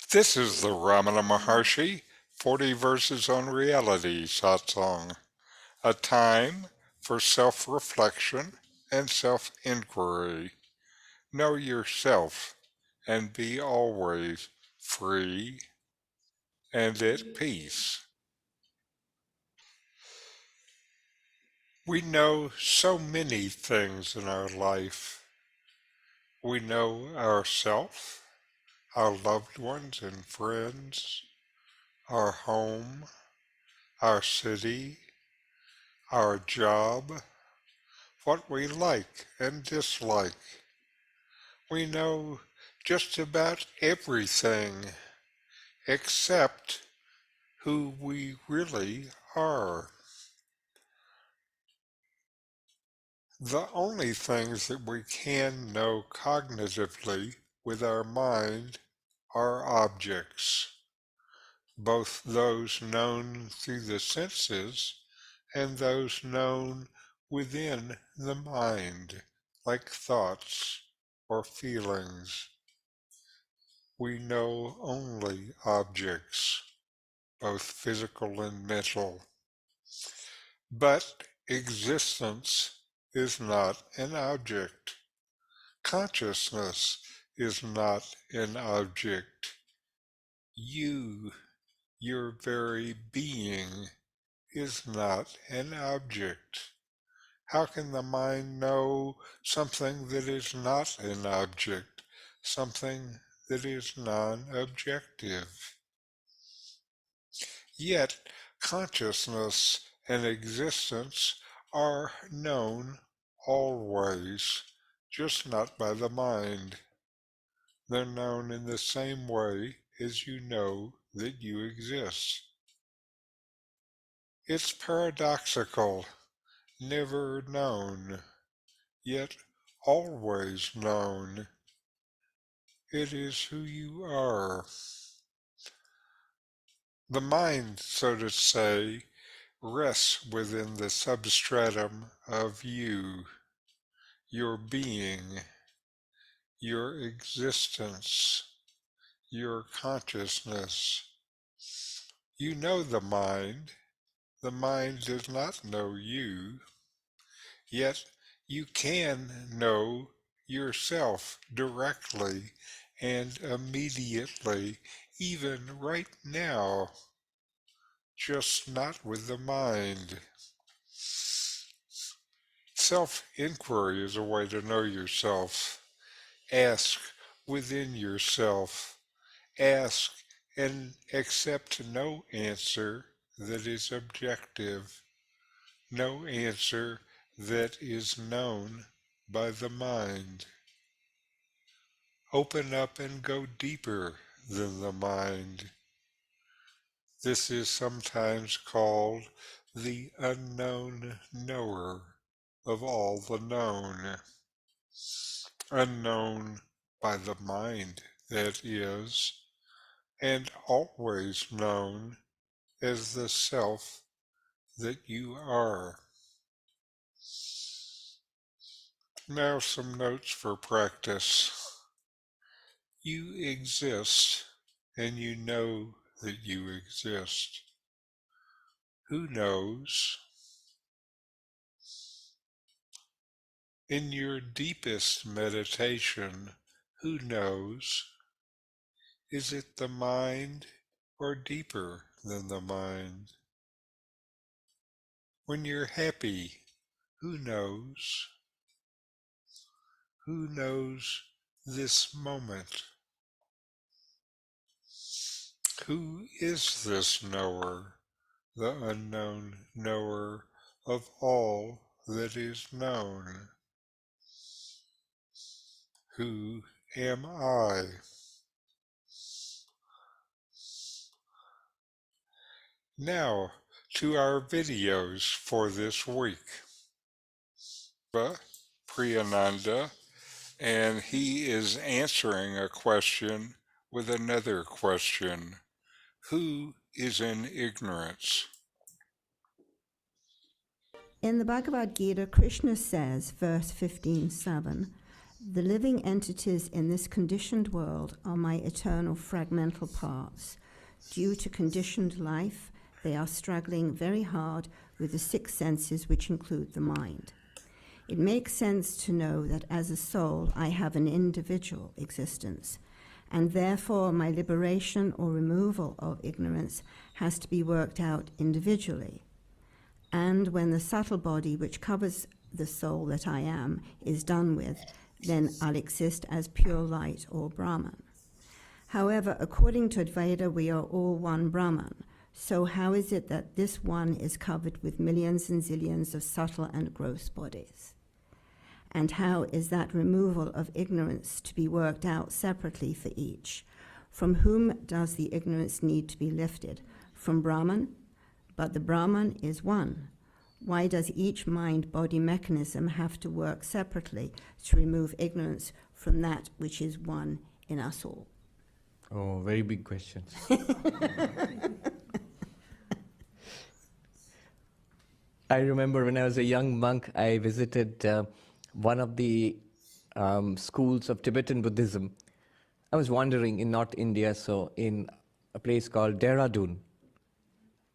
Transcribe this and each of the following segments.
This is the Ramana Maharshi 40 Verses on Reality Satsang, a time for self-reflection and self-inquiry. Know yourself and be always free and at peace. We know so many things in our life. We know ourself, our loved ones and friends, our home, our city, our job, what we like and dislike. We know just about everything except who we really are. The only things that we can know cognitively with our mind are objects, both those known through the senses and those known within the mind, like thoughts or feelings. We know only objects, both physical and mental. But existence is not an object. Consciousness is not an object. You, your very being, is not an object. How can the mind know something that is not an object, something that is non-objective? Yet consciousness and existence are known always, just not by the mind. They're known in the same way as you know that you exist. It's paradoxical, never known, yet always known. It is who you are. The mind, so to say, rests within the substratum of you, your being, your existence, your consciousness. You know the mind does not know you, yet you can know yourself directly and immediately, even right now, just not with the mind. Self-inquiry is a way to know yourself. Ask within yourself. Ask and accept no answer that is objective, no answer that is known by the mind. Open up and go deeper than the mind. This is sometimes called the unknown knower of all the known. Unknown by the mind, that is, and always known as the self that you are. Now some notes for practice. You exist, and you know that you exist. Who knows? In your deepest meditation, who knows? Is it the mind or deeper than the mind? When you're happy, who knows? Who knows this moment? Who is this knower, the unknown knower of all that is known? Who am I? Now, to our videos for this week. Sarvapriyananda, and he is answering a question with another question. Who is in ignorance? In the Bhagavad Gita, Krishna says, verse 15:7, The living entities in this conditioned world are my eternal fragmental parts. Due to conditioned life, they are struggling very hard with the six senses, which include the mind. It makes sense to know that as a soul, I have an individual existence, and therefore my liberation or removal of ignorance has to be worked out individually. And when the subtle body, which covers the soul that I am, is done with, then I'll exist as pure light or Brahman. However, according to Advaita, we are all one Brahman. So how is it that this one is covered with millions and zillions of subtle and gross bodies? And how is that removal of ignorance to be worked out separately for each? From whom does the ignorance need to be lifted? From Brahman? But the Brahman is one. Why does each mind-body mechanism have to work separately to remove ignorance from that which is one in us all? Oh, very big questions. I remember when I was a young monk, I visited one of the schools of Tibetan Buddhism. I was wandering in North India, so in a place called Dehradun,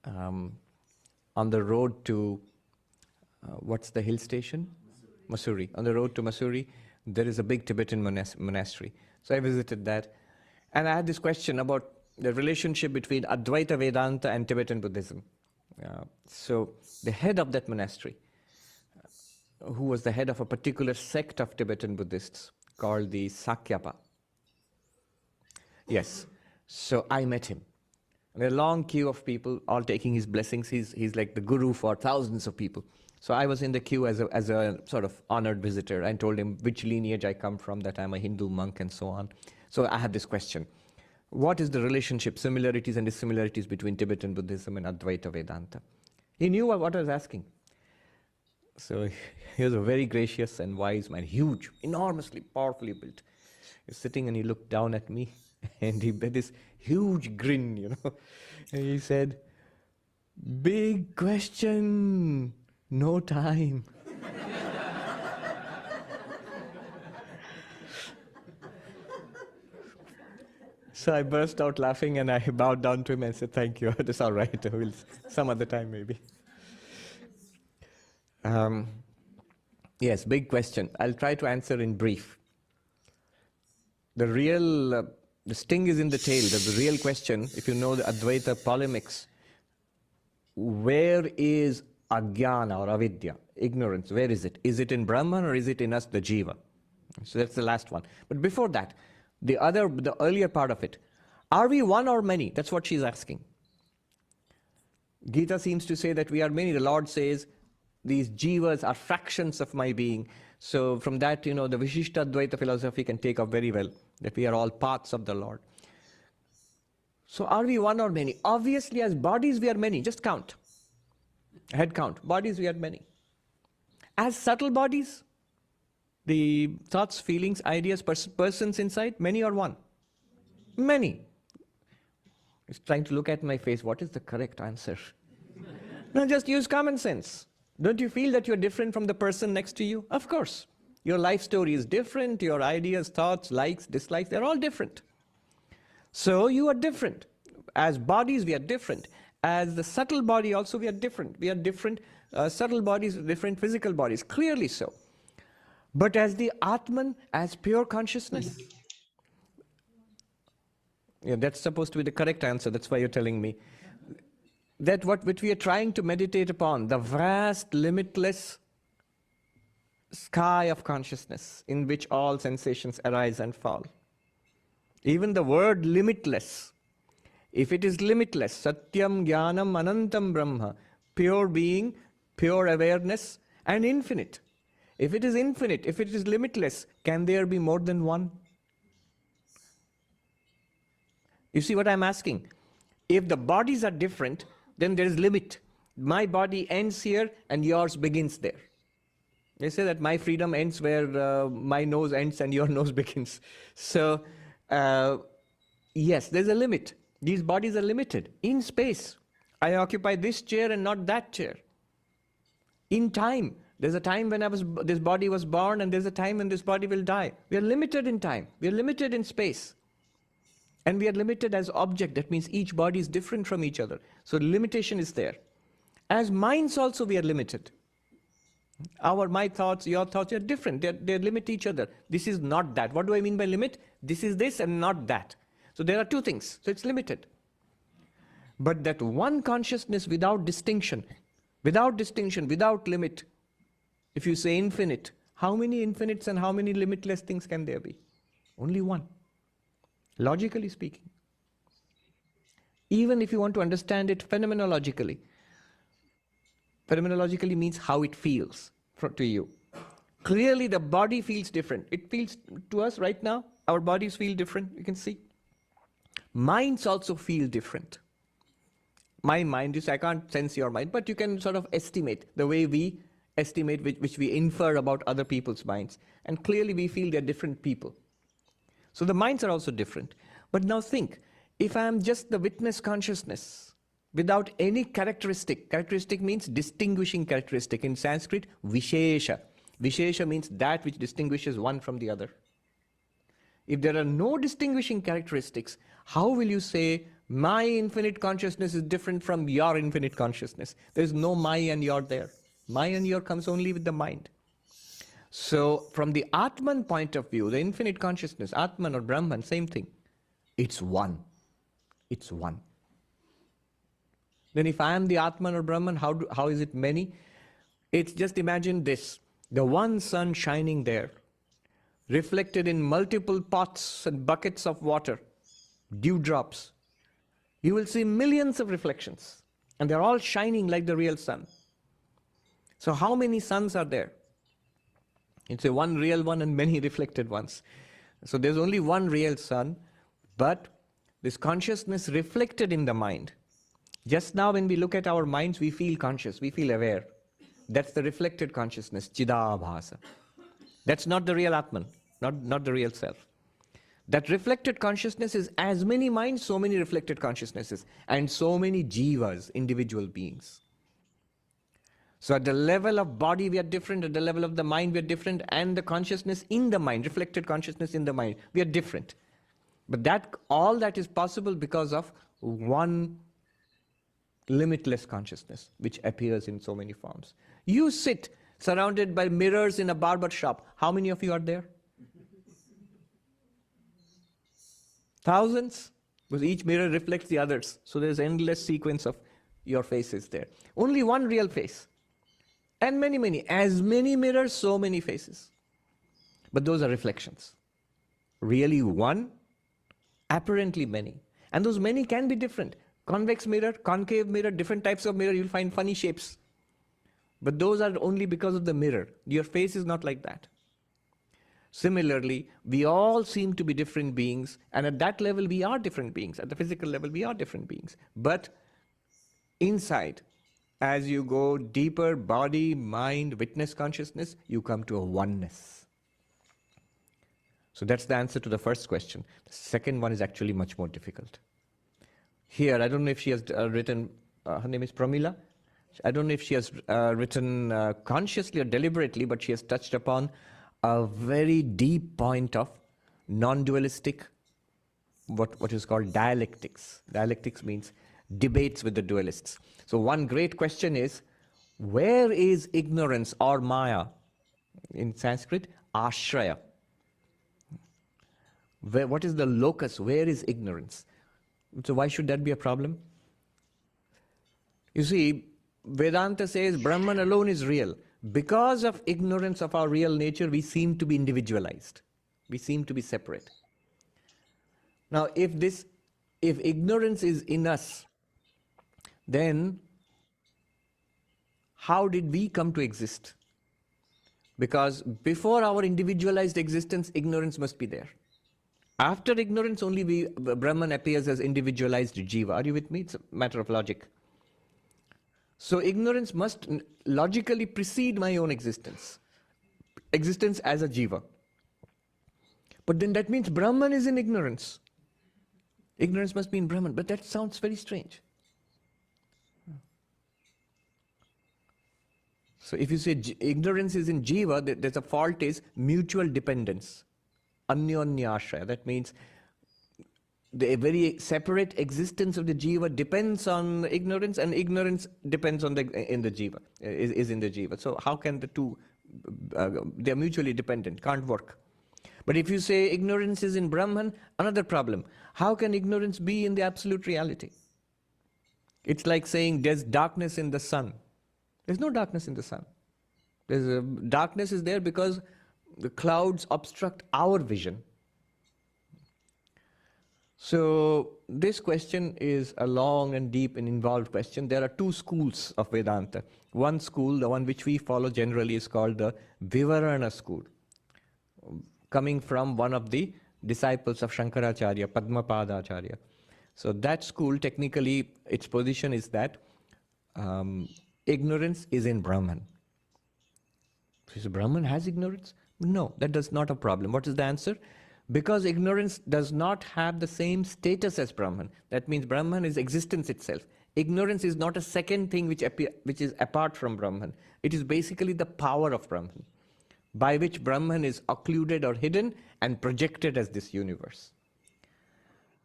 on the road to, what's the hill station? Mussoorie. On the road to Mussoorie, there is a big Tibetan monastery. So I visited that. And I had this question about the relationship between Advaita Vedanta and Tibetan Buddhism. So the head of that monastery, who was the head of a particular sect of Tibetan Buddhists called the Sakyapa. Yes, so I met him. And a long queue of people all taking his blessings. He's like the guru for thousands of people. So I was in the queue as a sort of honored visitor and told him which lineage I come from, that I'm a Hindu monk and so on. So I had this question. What is the relationship, similarities and dissimilarities between Tibetan Buddhism and Advaita Vedanta? He knew what I was asking. So he was a very gracious and wise man, huge, enormously, powerfully built. He's sitting and he looked down at me and he had this huge grin, you know. And he said, "Big question, no time." So I burst out laughing and I bowed down to him and said, "Thank you, it's all right, we'll some other time maybe." Yes, big question. I'll try to answer in brief. The sting is in the tail. The real question, if you know the Advaita polemics, where is ajnana or avidya, ignorance? Where is it? Is it in Brahman or is it in us, the jiva? So that's the last one. But before that, the earlier part of it, are we one or many? That's what she's asking. Gita seems to say that we are many. The Lord says, these jivas are fractions of my being. So from that, you know, the Vishishta Advaita philosophy can take up very well, that we are all parts of the Lord. So are we one or many? Obviously, as bodies, we are many. Just count. Head count. Bodies, we are many. As subtle bodies, the thoughts, feelings, ideas, persons inside, many or one? Many. He's trying to look at my face. What is the correct answer? No, just use common sense. Don't you feel that you're different from the person next to you? Of course. Your life story is different. Your ideas, thoughts, likes, dislikes, they're all different. So you are different. As bodies, we are different. As the subtle body also, we are different. We are different subtle bodies, different physical bodies. Clearly so. But as the Atman, as pure consciousness, yeah, that's supposed to be the correct answer. That's why you're telling me. That which we are trying to meditate upon, the vast, limitless sky of consciousness in which all sensations arise and fall. Even the word limitless, if it is limitless, Satyam, Jnanam, Anantam Brahma, pure being, pure awareness, and infinite. If it is infinite, if it is limitless, can there be more than one? You see what I'm asking? If the bodies are different, then there is limit. My body ends here and yours begins there. They say that my freedom ends where my nose ends and your nose begins. So, yes, there's a limit. These bodies are limited. In space, I occupy this chair and not that chair. In time, There's a time when this body was born, and there's a time when this body will die. We are limited in time. We are limited in space. And we are limited as object. That means each body is different from each other. So limitation is there. As minds also we are limited. My thoughts, your thoughts are different. They limit each other. This is not that. What do I mean by limit? This is this and not that. So there are two things. So it's limited. But that one consciousness without distinction, without limit, if you say infinite, how many infinites and how many limitless things can there be? Only one. Logically speaking. Even if you want to understand it phenomenologically. Phenomenologically means how it feels to you. Clearly the body feels different. It feels to us right now, our bodies feel different, you can see. Minds also feel different. My mind, I can't sense your mind, but you can sort of estimate the way we estimate, which we infer about other people's minds. And clearly we feel they're different people. So the minds are also different. But now think, if I am just the witness consciousness, without any characteristic means distinguishing characteristic. In Sanskrit, vishesha. Vishesha means that which distinguishes one from the other. If there are no distinguishing characteristics, how will you say, my infinite consciousness is different from your infinite consciousness? There is no my and your there. My and your comes only with the mind. So from the Atman point of view, the infinite consciousness, Atman or Brahman, same thing. It's one. It's one. Then if I am the Atman or Brahman, how is it many? It's just imagine this. The one sun shining there, reflected in multiple pots and buckets of water, dewdrops. You will see millions of reflections. And they're all shining like the real sun. So how many suns are there? It's a one real one and many reflected ones. So there's only one real sun, but this consciousness reflected in the mind. Just now when we look at our minds, we feel conscious, we feel aware. That's the reflected consciousness, Chidabhasa. That's not the real Atman, not the real self. That reflected consciousness is as many minds, so many reflected consciousnesses, and so many jivas, individual beings. So at the level of body we are different, at the level of the mind we are different, and the consciousness in the mind, reflected consciousness in the mind, we are different. But all that is possible because of one limitless consciousness, which appears in so many forms. You sit surrounded by mirrors in a barber shop. How many of you are there? Thousands? Because each mirror reflects the others. So there's endless sequence of your faces there. Only one real face. And many. As many mirrors, so many faces. But those are reflections. Really one, apparently many. And those many can be different. Convex mirror, concave mirror, different types of mirror, you'll find funny shapes. But those are only because of the mirror. Your face is not like that. Similarly, we all seem to be different beings, and at that level we are different beings. At the physical level we are different beings. But inside, as you go deeper, body, mind, witness consciousness, you come to a oneness. So that's the answer to the first question. The second one is actually much more difficult. Here, I don't know if she has written, her name is Pramila. I don't know if she has written consciously or deliberately, but she has touched upon a very deep point of non-dualistic, what is called dialectics. Dialectics means debates with the dualists. So one great question is, where is ignorance or maya? In Sanskrit, ashraya. What is the locus? Where is ignorance? So why should that be a problem? You see, Vedanta says Brahman alone is real. Because of ignorance of our real nature, we seem to be individualized. We seem to be separate. Now, if ignorance is in us, then how did we come to exist? Because before our individualized existence, ignorance must be there. After ignorance, only Brahman appears as individualized jiva. Are you with me? It's a matter of logic. So ignorance must logically precede my own existence. Existence as a jiva. But then that means Brahman is in ignorance. Ignorance must be in Brahman. But that sounds very strange. So if you say ignorance is in jiva, there's a fault is mutual dependence. Anyonyashraya. That means the very separate existence of the jiva depends on ignorance, and ignorance depends on in the jiva, is in the jiva. So how can the two, they're mutually dependent, can't work. But if you say ignorance is in Brahman, another problem. How can ignorance be in the absolute reality? It's like saying there's darkness in the sun. There's no darkness in the sun. Darkness is there because the clouds obstruct our vision. So this question is a long and deep and involved question. There are two schools of Vedanta. One school, the one which we follow generally, is called the Vivarana school, coming from one of the disciples of Shankaracharya, Padmapadacharya. So that school, technically, its position is that ignorance is in Brahman. So Brahman has ignorance? No, that is not a problem. What is the answer? Because ignorance does not have the same status as Brahman. That means Brahman is existence itself. Ignorance is not a second thing which is apart from Brahman. It is basically the power of Brahman, by which Brahman is occluded or hidden and projected as this universe.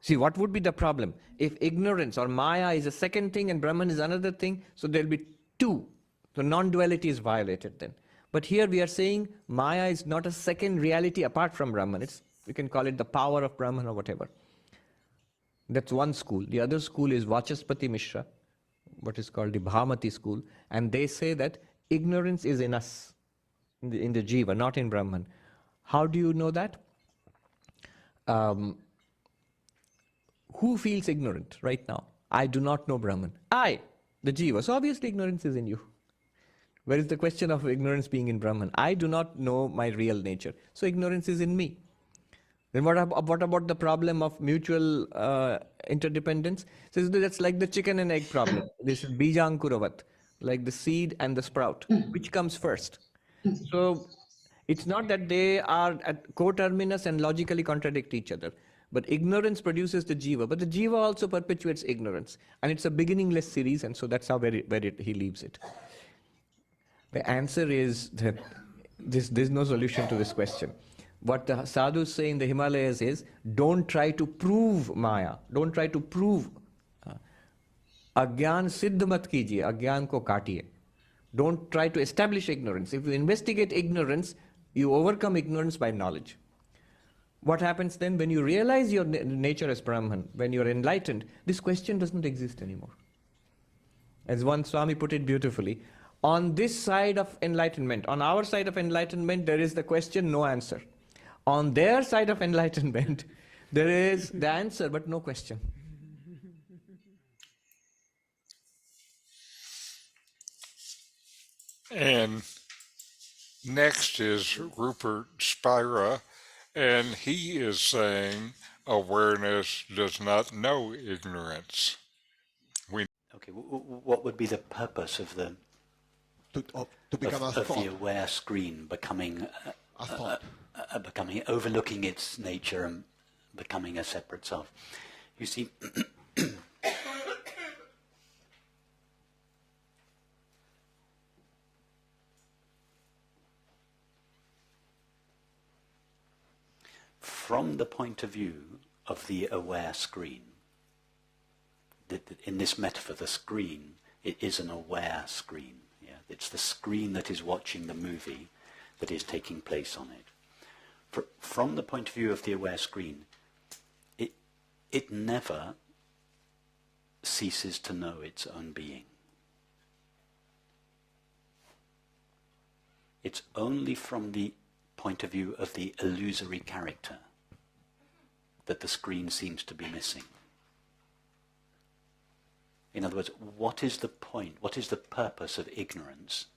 See, what would be the problem? If ignorance or Maya is a second thing and Brahman is another thing, so there will be two. So non-duality is violated then. But here we are saying Maya is not a second reality apart from Brahman. We can call it the power of Brahman or whatever. That's one school. The other school is Vachaspati Mishra, what is called the Bhamati school. And they say that ignorance is in us, in the jiva, not in Brahman. How do you know that? Who feels ignorant right now? I do not know Brahman. I, the jiva. So obviously ignorance is in you. Where is the question of ignorance being in Brahman? I do not know my real nature. So ignorance is in me. Then what about the problem of mutual interdependence? So that's like the chicken and egg problem. This is bijankuravat, like the seed and the sprout. Which comes first? So it's not that they are at coterminous and logically contradict each other. But ignorance produces the jiva. But the jiva also perpetuates ignorance. And it's a beginningless series, and so that's how he leaves it. The answer is that there's no solution to this question. What the sadhus say in the Himalayas is, don't try to prove Maya. Don't try to prove. Agyan siddh mat kijiye, agyan ko kaatiye. Don't try to establish ignorance. If you investigate ignorance, you overcome ignorance by knowledge. What happens then when you realize your nature as Brahman, when you're enlightened, this question doesn't exist anymore. As one Swami put it beautifully, on this side of enlightenment, on our side of enlightenment, there is the question, no answer. On their side of enlightenment, there is the answer, but no question. And next is Rupert Spira, and he is saying awareness does not know ignorance. Okay, what would be the purpose of the to become a of thought, the aware screen becoming a thought? overlooking its nature and becoming a separate self? You see, from the point of view of the aware screen, in this metaphor, the screen, it is an aware screen. Yeah? It's the screen that is watching the movie that is taking place on it. From the point of view of the aware screen, it never ceases to know its own being. It's only from the point of view of the illusory character that the screen seems to be missing. In other words, what is the point, what is the purpose of ignorance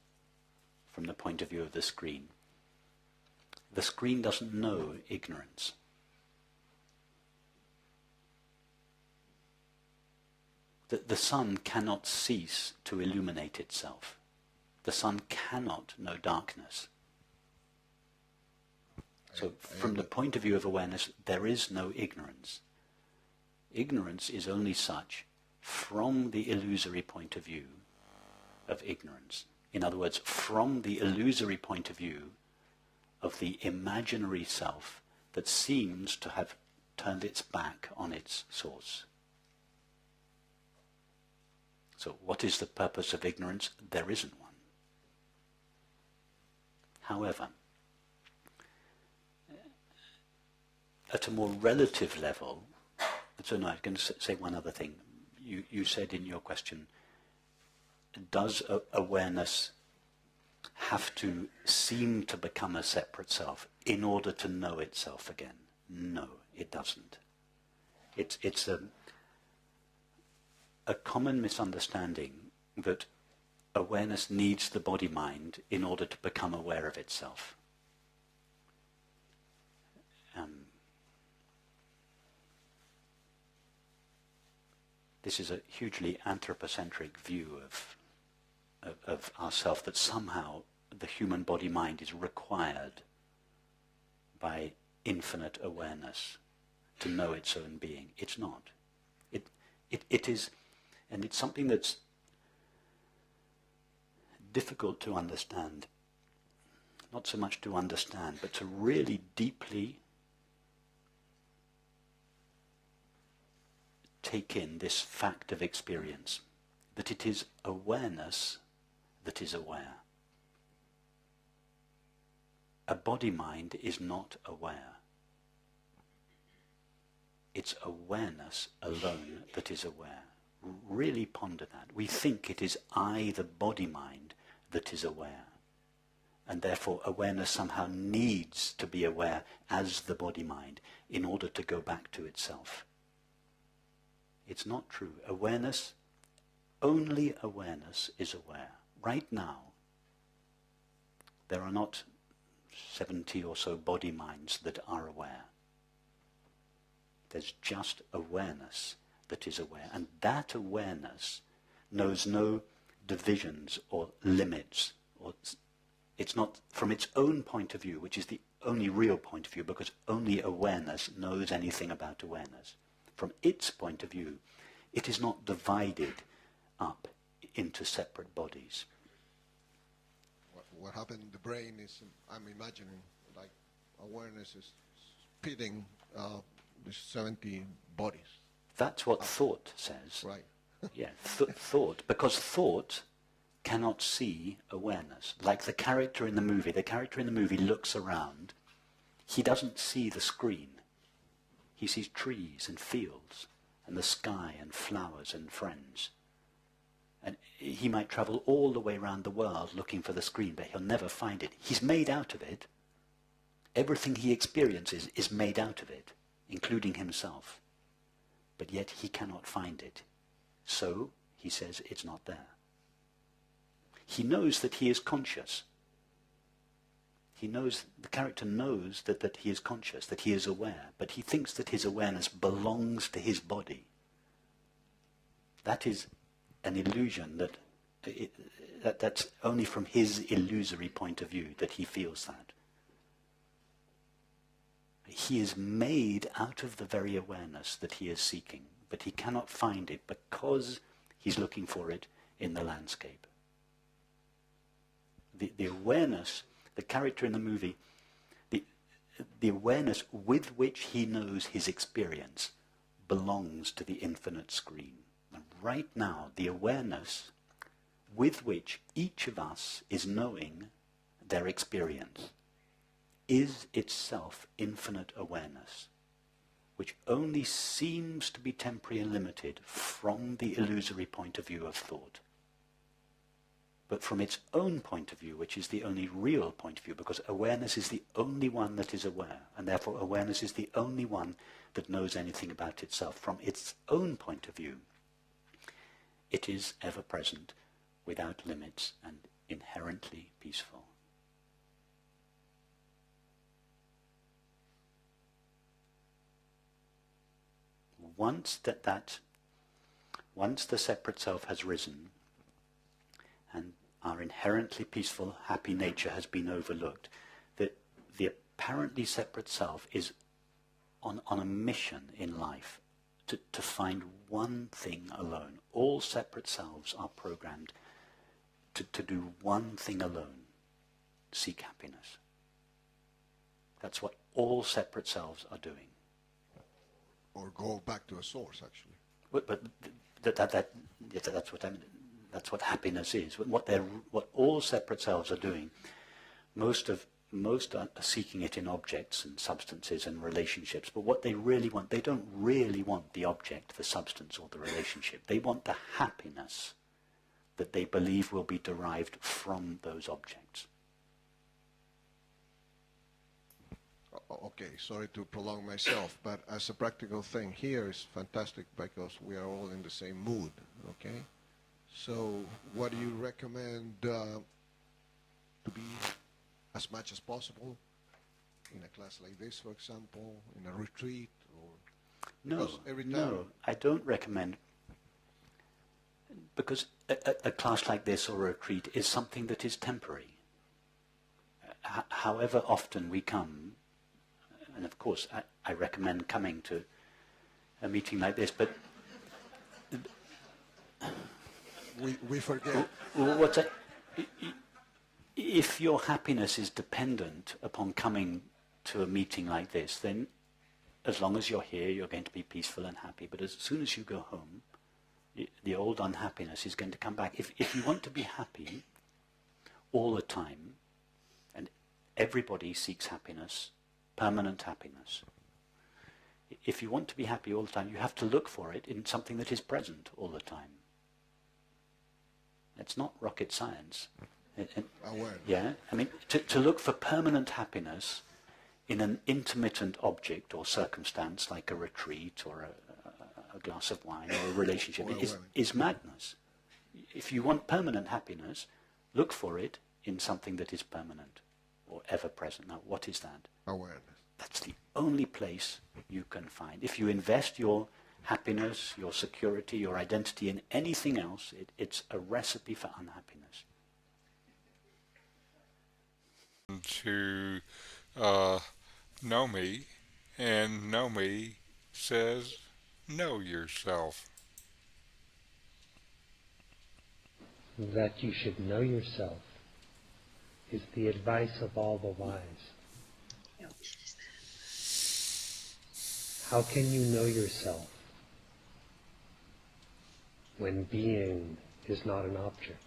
from the point of view of the screen? The screen doesn't know ignorance. The sun cannot cease to illuminate itself. The sun cannot know darkness. So from the point of view of awareness, there is no ignorance. Ignorance is only such from the illusory point of view of ignorance. In other words, from the illusory point of view of the imaginary self that seems to have turned its back on its source. So what is the purpose of ignorance? There isn't one. However, at a more relative level, so no, I'm going to say one other thing. You said in your question, does awareness have to seem to become a separate self in order to know itself again? No, it doesn't. It's a common misunderstanding that awareness needs the body-mind in order to become aware of itself. This is a hugely anthropocentric view of ourself, that somehow the human body-mind is required by infinite awareness to know its own being. It's not. It is, and it's something that's difficult to understand. Not so much to understand, but to really deeply take in this fact of experience, that it is awareness that is aware. A body-mind is not aware. It's awareness alone that is aware. Really ponder that. We think it is I, the body-mind, that is aware. And therefore awareness somehow needs to be aware as the body-mind in order to go back to itself. It's not true. Awareness, only awareness is aware. Right now, there are not 70 or so body-minds that are aware. There's just awareness that is aware. And that awareness knows no divisions or limits. It's not from its own point of view, which is the only real point of view, because only awareness knows anything about awareness. From its point of view, it is not divided up into separate bodies. What happened in the brain is, I'm imagining, like awareness is pitting the 70 bodies. That's what thought says. Right. Yeah, thought. Because thought cannot see awareness. Like the character in the movie. The character in the movie looks around. He doesn't see the screen. He sees trees and fields and the sky and flowers and friends. And he might travel all the way around the world looking for the screen, but he'll never find it. He's made out of it. Everything he experiences is made out of it, including himself. But yet he cannot find it. So, he says, it's not there. He knows that he is conscious. He knows, the character knows that he is conscious, that he is aware, but he thinks that his awareness belongs to his body. That is an illusion that's only from his illusory point of view that he feels that. He is made out of the very awareness that he is seeking, but he cannot find it because he's looking for it in the landscape. The awareness, the character in the movie, the awareness with which he knows his experience belongs to the infinite screen. And right now, the awareness with which each of us is knowing their experience is itself infinite awareness, which only seems to be temporary and limited from the illusory point of view of thought. But from its own point of view, which is the only real point of view, because awareness is the only one that is aware, and therefore awareness is the only one that knows anything about itself. From its own point of view, it is ever present, without limits, and inherently peaceful. Once the separate self has risen, and our inherently peaceful, happy nature has been overlooked, that the apparently separate self is on a mission in life to find one thing alone. All separate selves are programmed to do one thing alone, seek happiness. That's what all separate selves are doing. Or go back to a source, actually. But that's what I mean. That's what happiness is. What all separate selves are doing. Most are seeking it in objects and substances and relationships. But what they really want, they don't really want the object, the substance, or the relationship. They want the happiness that they believe will be derived from those objects. Okay, sorry to prolong myself, but as a practical thing, here is fantastic because we are all in the same mood, okay? So what do you recommend to be as much as possible in a class like this, for example, in a retreat? Or No, every time no, I don't recommend, because a class like this or a retreat is something that is temporary. However often we come, and of course I recommend coming to a meeting like this, but we forget. If your happiness is dependent upon coming to a meeting like this, then as long as you're here, you're going to be peaceful and happy. But as soon as you go home, the old unhappiness is going to come back. If you want to be happy all the time, and everybody seeks happiness, permanent happiness. If you want to be happy all the time, you have to look for it in something that is present all the time. It's not rocket science. Yeah, I mean, to look for permanent happiness in an intermittent object or circumstance like a retreat or a glass of wine or a relationship is madness. If you want permanent happiness, look for it in something that is permanent or ever present. Now, what is that? Awareness. That's the only place you can find. If you invest your happiness, your security, your identity in anything else, it's a recipe for unhappiness. To know me, and know me says know yourself. That you should know yourself is the advice of all the wise. How can you know yourself when being is not an object?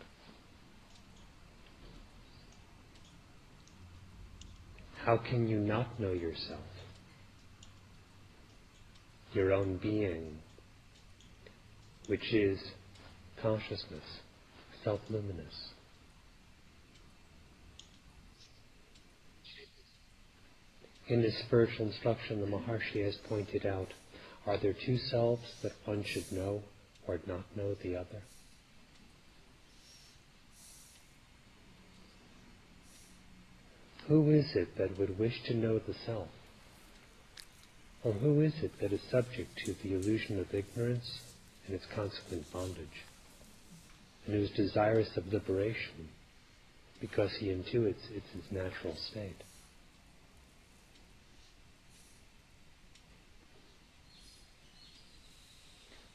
How can you not know yourself, your own being, which is consciousness, self-luminous? In his spiritual instruction, the Maharshi has pointed out, are there two selves that one should know or not know the other? Who is it that would wish to know the self? Or who is it that is subject to the illusion of ignorance and its consequent bondage, and who is desirous of liberation because he intuits it's his natural state?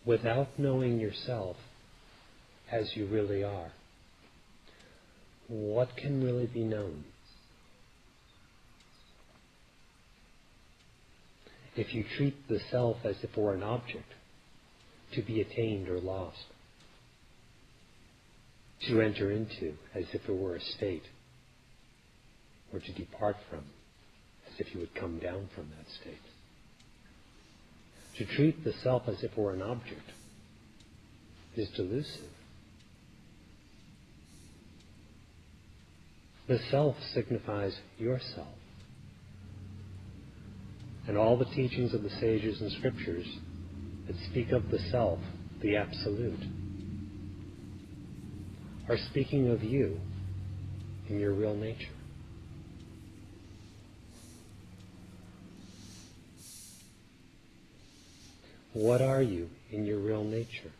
Without knowing yourself as you really are, what can really be known? If you treat the self as if it were an object, to be attained or lost, to enter into as if it were a state, or to depart from, as if you would come down from that state. To treat the self as if it were an object is delusive. The self signifies yourself. And all the teachings of the sages and scriptures that speak of the self, the absolute, are speaking of you in your real nature. What are you in your real nature?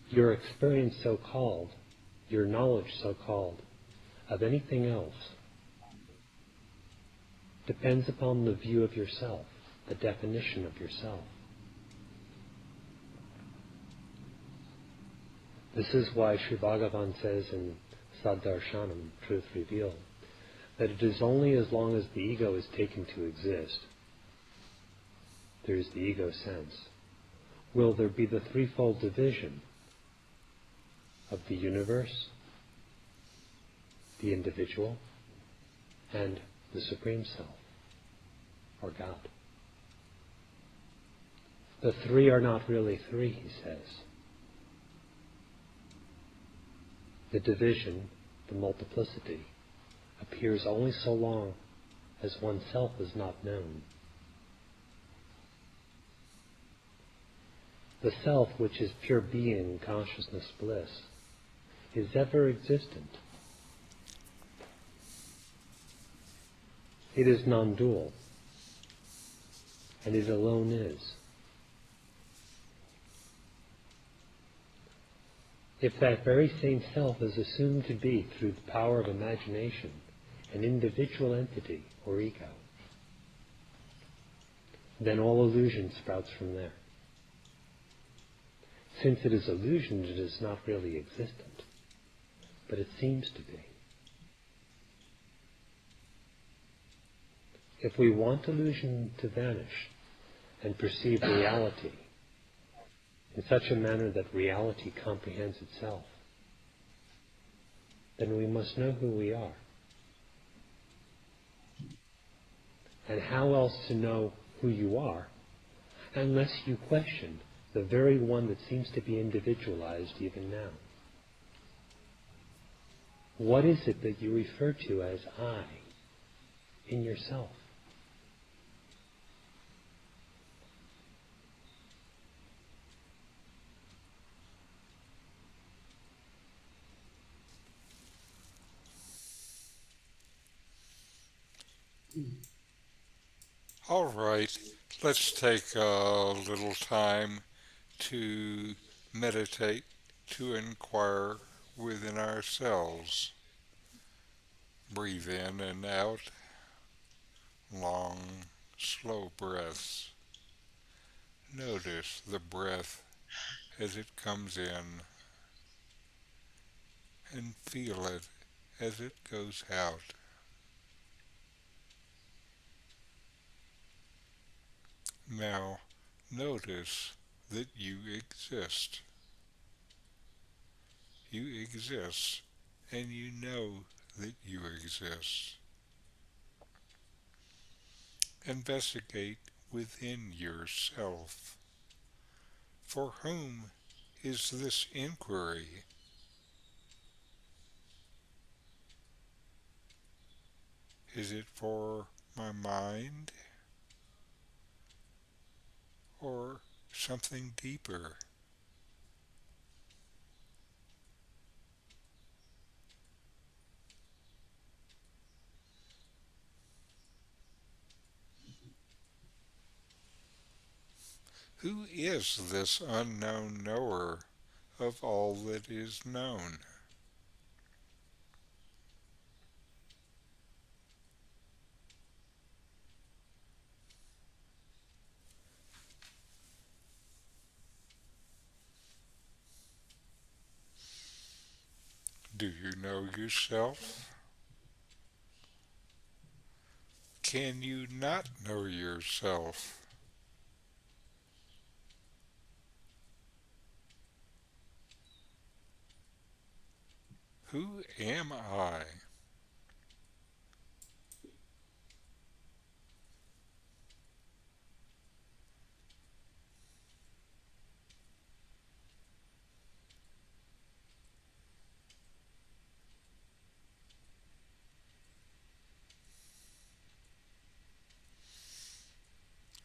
Your experience so-called, your knowledge so-called, of anything else depends upon the view of yourself, the definition of yourself. This is why Sri Bhagavan says in Saddarshanam, Truth Revealed, that it is only as long as the ego is taken to exist, there is the ego sense, will there be the threefold division of the universe, the individual, and the Supreme Self, or God. The three are not really three, he says. The division, the multiplicity, appears only so long as oneself is not known. The self, which is pure being, consciousness, bliss, is ever existent. It is non-dual, and it alone is. If that very same self is assumed to be, through the power of imagination, an individual entity or ego, then all illusion sprouts from there. Since it is illusion, it is not really existent, but it seems to be. If we want illusion to vanish and perceive reality in such a manner that reality comprehends itself, then we must know who we are. And how else to know who you are unless you question the very one that seems to be individualized even now? What is it that you refer to as I in yourself? All right, let's take a little time to meditate, to inquire within ourselves. Breathe in and out, long, slow breaths. Notice the breath as it comes in and feel it as it goes out. Now, notice that you exist. You exist, and you know that you exist. Investigate within yourself. For whom is this inquiry? Is it for my mind or something deeper? Who is this unknown knower of all that is known? Do you know yourself? Can you not know yourself? Who am I?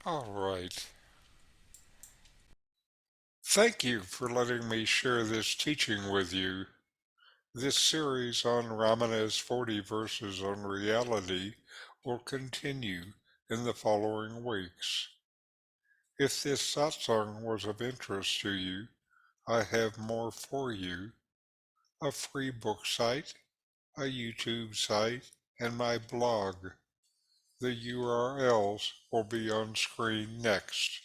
All right. Thank you for letting me share this teaching with you. This series on Ramana's 40 verses on reality will continue in the following weeks. If this satsang was of interest to you, I have more for you: a free book site, a YouTube site, and my blog. The URLs will be on screen next.